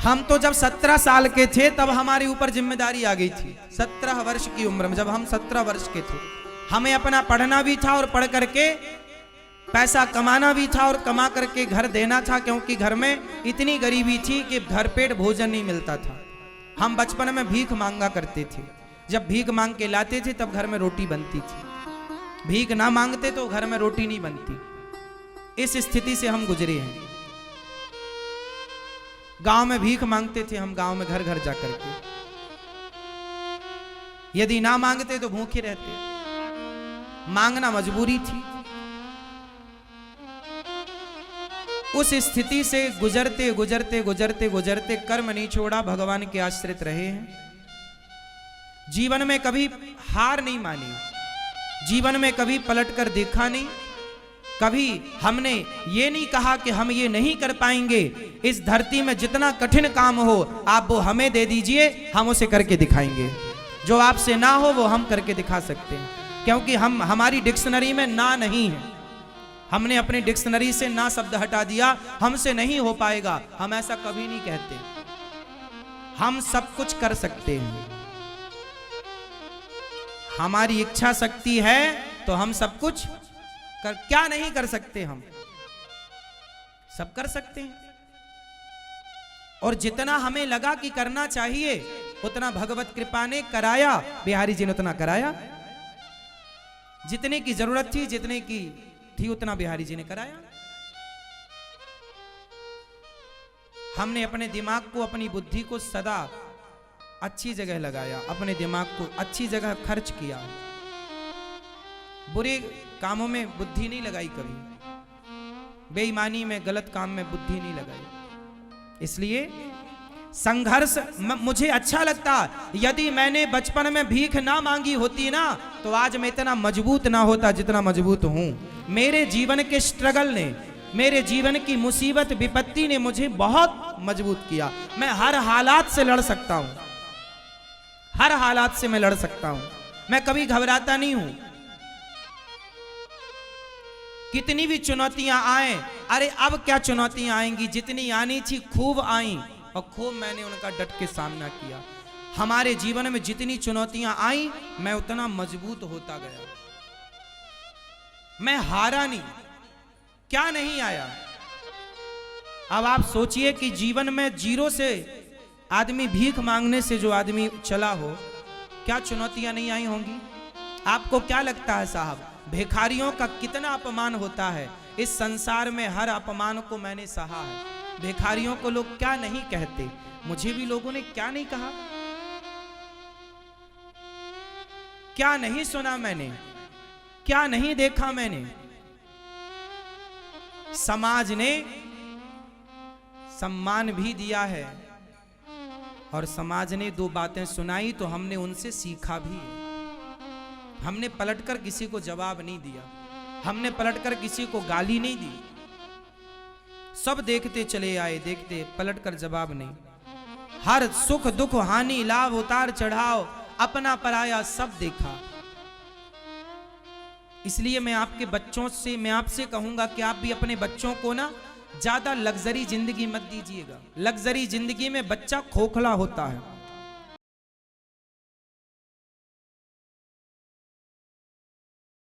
हम तो जब 17 साल के थे तब हमारे ऊपर जिम्मेदारी आ गई थी। 17 वर्ष की उम्र में, जब हम 17 वर्ष के थे, हमें अपना पढ़ना भी था और पढ़ करके पैसा कमाना भी था और कमा करके घर देना था, क्योंकि घर में इतनी गरीबी थी कि घर पेट भोजन नहीं मिलता था। हम बचपन में भीख मांगा करते थे। जब भीख मांग के लाते थे तब घर में रोटी बनती थी। भीख ना मांगते तो घर में रोटी नहीं बनती। इस स्थिति से हम गुजरे हैं। गांव में भीख मांगते थे हम, गांव में घर घर जाकर के। यदि ना मांगते तो भूखे रहते। मांगना मजबूरी थी। उस स्थिति से गुजरते गुजरते गुजरते गुजरते कर्म नहीं छोड़ा, भगवान के आश्रित रहे हैं। जीवन में कभी हार नहीं मानी, जीवन में कभी पलट कर देखा नहीं। कभी हमने ये नहीं कहा कि हम ये नहीं कर पाएंगे। इस धरती में जितना कठिन काम हो आप वो हमें दे दीजिए, हम उसे करके दिखाएंगे। जो आपसे ना हो वो हम करके दिखा सकते हैं, क्योंकि हमारी डिक्शनरी में ना नहीं है। हमने अपनी डिक्शनरी से ना शब्द हटा दिया, हमसे नहीं हो पाएगा। हम ऐसा कभी नहीं कहते। हम सब कुछ कर सकते हैं। हमारी इच्छा शक्ति है तो हम सब कुछ क्या नहीं कर सकते? हम सब कर सकते हैं। और जितना हमें लगा कि करना चाहिए उतना भगवत कृपा ने कराया। बिहारी जी ने उतना कराया। जितने की जरूरत थी, जितने की थी, उतना बिहारी जी ने कराया। हमने अपने दिमाग को, अपनी बुद्धि को सदा अच्छी जगह लगाया। अपने दिमाग को अच्छी जगह खर्च किया। बुरे कामों में बुद्धि नहीं लगाई कभी। बेईमानी में, गलत काम में बुद्धि नहीं लगाई। इसलिए संघर्ष मुझे अच्छा लगता। यदि मैंने बचपन में भीख ना मांगी होती ना तो आज मैं इतना मजबूत ना होता जितना मजबूत हूं। मेरे जीवन के स्ट्रगल ने, मेरे जीवन की मुसीबत विपत्ति ने मुझे बहुत मजबूत किया। मैं हर हालात से लड़ सकता हूं। हर हालात से मैं लड़ सकता हूं। मैं कभी घबराता नहीं हूं। कितनी भी चुनौतियां आए, अरे अब क्या चुनौतियां आएंगी, जितनी आनी थी खूब आई और खूब मैंने उनका डट के सामना किया। हमारे जीवन में जितनी चुनौतियां आई मैं उतना मजबूत होता गया। मैं हारा नहीं। क्या नहीं आया? अब आप सोचिए कि जीवन में जीरो से आदमी भीख मांगने से जो आदमी चला हो, क्या चुनौतियां नहीं आई होंगी? आपको क्या लगता है साहब, भिखारियों का कितना अपमान होता है? इस संसार में हर अपमान को मैंने सहा है। भिखारियों को लोग क्या नहीं कहते, मुझे भी लोगों ने क्या नहीं कहा, क्या नहीं सुना मैंने, क्या नहीं देखा मैंने। समाज ने सम्मान भी दिया है और समाज ने दो बातें सुनाई तो हमने उनसे सीखा भी। हमने पलटकर किसी को जवाब नहीं दिया, हमने पलटकर किसी को गाली नहीं दी। सब देखते चले आए, देखते, पलटकर जवाब नहीं। हर सुख दुख हानि लाभ उतार चढ़ाव अपना पराया सब देखा। इसलिए मैं आपके बच्चों से, मैं आपसे कहूंगा कि आप भी अपने बच्चों को ना ज्यादा लग्जरी जिंदगी मत दीजिएगा। लग्जरी जिंदगी में बच्चा खोखला होता है।